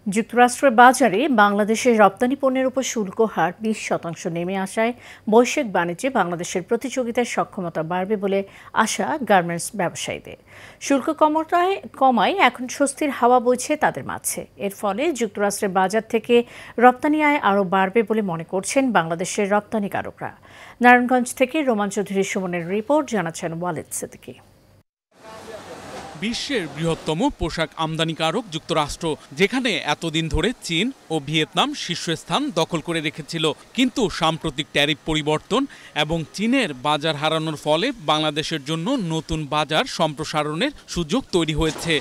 যুক্তরাষ্ট্রের বাজারে বাংলাদেশের রপ্তানি পণ্যের উপর শুল্ক হার 20% নেমে আসায় বৈশ্বিক বাণিজ্যে বাংলাদেশের প্রতিযোগিতার সক্ষমতা বাড়বে বলে আশা গার্মেন্টস ব্যবসায়ীদের। শুল্ক কমায় এখন স্বস্তির হাওয়া বইছে তাদের মাঝে। এর ফলে যুক্তরাষ্ট্রের বাজার থেকে রপ্তানি আয় আরও বাড়বে বলে মনে করছেন বাংলাদেশের রপ্তানিকারকরা। নারায়ণগঞ্জ থেকে রোমান চৌধুরী সুমনের রিপোর্ট, জানাচ্ছেন ওয়ালিদ সিদ্দিকী। বিশ্বের বৃহত্তম পোশাক আমদানিকারক যুক্তরাষ্ট্র, যেখানে এতদিন ধরে চীন ও ভিয়েতনাম শীর্ষস্থান দখল করে রেখেছিল, কিন্তু সাম্প্রতিক ট্যারিফ পরিবর্তন এবং চীনের বাজার হারানোর ফলে বাংলাদেশের জন্য নতুন বাজার সম্প্রসারণের সুযোগ তৈরি হয়েছে।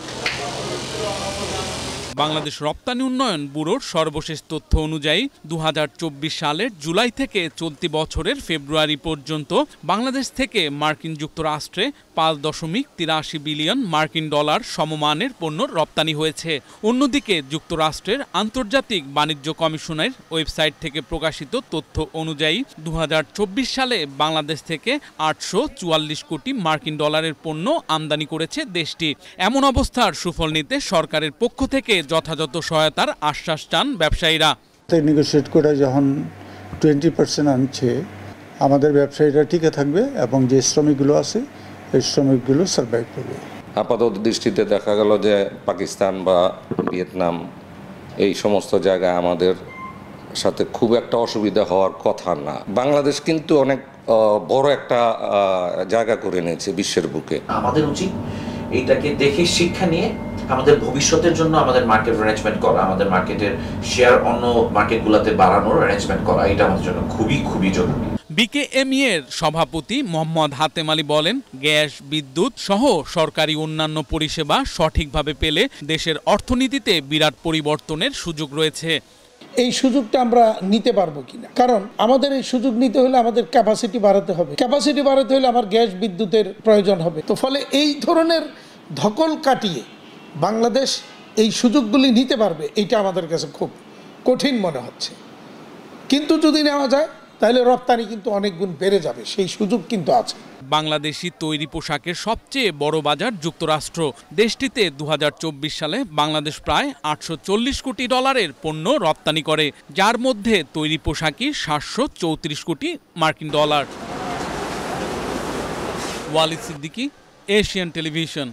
বাংলাদেশ রপ্তানি উন্নয়ন ব্যুরোর সর্বশেষ তথ্য অনুযায়ী 2024 সালের জুলাই থেকে চলতি বছরের ফেব্রুয়ারি পর্যন্ত বাংলাদেশ থেকে মার্কিন যুক্তরাষ্ট্রে 5.83 বিলিয়ন মার্কিন ডলার সমমানের পণ্য রপ্তানি হয়েছে। অন্যদিকে যুক্তরাষ্ট্রের আন্তর্জাতিক বাণিজ্য কমিশনের ওয়েবসাইট থেকে প্রকাশিত তথ্য অনুযায়ী 2024 সালে বাংলাদেশ থেকে 844 কোটি মার্কিন ডলারের পণ্য আমদানি করেছে দেশটি। এমন অবস্থার সুফল নিতে সরকারের পক্ষ থেকে যথাযথ সহায়তার আশ্বাস চান ব্যবসায়ীরা। নেগোশিয়েট করে যখন 20% আনছে, আমাদের ব্যবসায়ীরা টিকে থাকবে এবং যে শ্রমিকগুলো আছে এই শ্রমিকগুলো সার্ভাইভ করবে। আপাতত দৃষ্টিতে দেখা গেল যে পাকিস্তান বা ভিয়েতনাম এই সমস্ত জায়গায় আমাদের সাথে খুব একটা অসুবিধা হওয়ার কথা না। বাংলাদেশ কিন্তু অনেক বড় একটা জায়গা করে নিয়েছে বিশ্বের বুকে। আমাদের উচিত এইটাকে দেখে শিক্ষা নিয়ে আমাদের ভবিষ্যতের জন্য আমাদের মার্কেট অ্যারেঞ্জমেন্ট করা, আমাদের মার্কেটের শেয়ার অন্য মার্কেটগুলোতে বাড়ানোর অ্যারেঞ্জমেন্ট করা, এটা আমাদের জন্য খুবই খুবই জরুরি। বিকেএমই এর সভাপতি মোহাম্মদ হাতেম আলী বলেন, গ্যাস, বিদ্যুৎ সহ সরকারি অন্যান্য পরিষেবা সঠিকভাবে পেলে দেশের অর্থনীতিতে বিরাট পরিবর্তনের সুযোগ রয়েছে। এই সুযোগটা আমরা নিতে পারবো কিনা, কারণ আমাদের এই সুযোগ নিতে হলে আমাদের ক্যাপাসিটি বাড়াতে হবে। ক্যাপাসিটি বাড়াতে হলে আমার গ্যাস বিদ্যুতের প্রয়োজন হবে। তো ফলে এই ধরনের ধকল কাটিয়ে বাংলাদেশ এই সুযোগগুলি নিতে পারবে, এইটা আমাদের কাছে খুব কঠিন মনে হচ্ছে। কিন্তু যদি নেওয়া যায় তাহলে রপ্তানি কিন্তু অনেক গুণ বেড়ে যাবে, সেই সুযোগ কিন্তু আছে। বাংলাদেশি তৈরি পোশাকের সবচেয়ে বড় বাজার যুক্তরাষ্ট্র। দেশটিতে 2024 সালে বাংলাদেশ প্রায় 840 কোটি ডলারের পণ্য রপ্তানি করে, যার মধ্যে তৈরি পোশাকই 734 কোটি মার্কিন dollar. Walid Siddiqui, Asian television.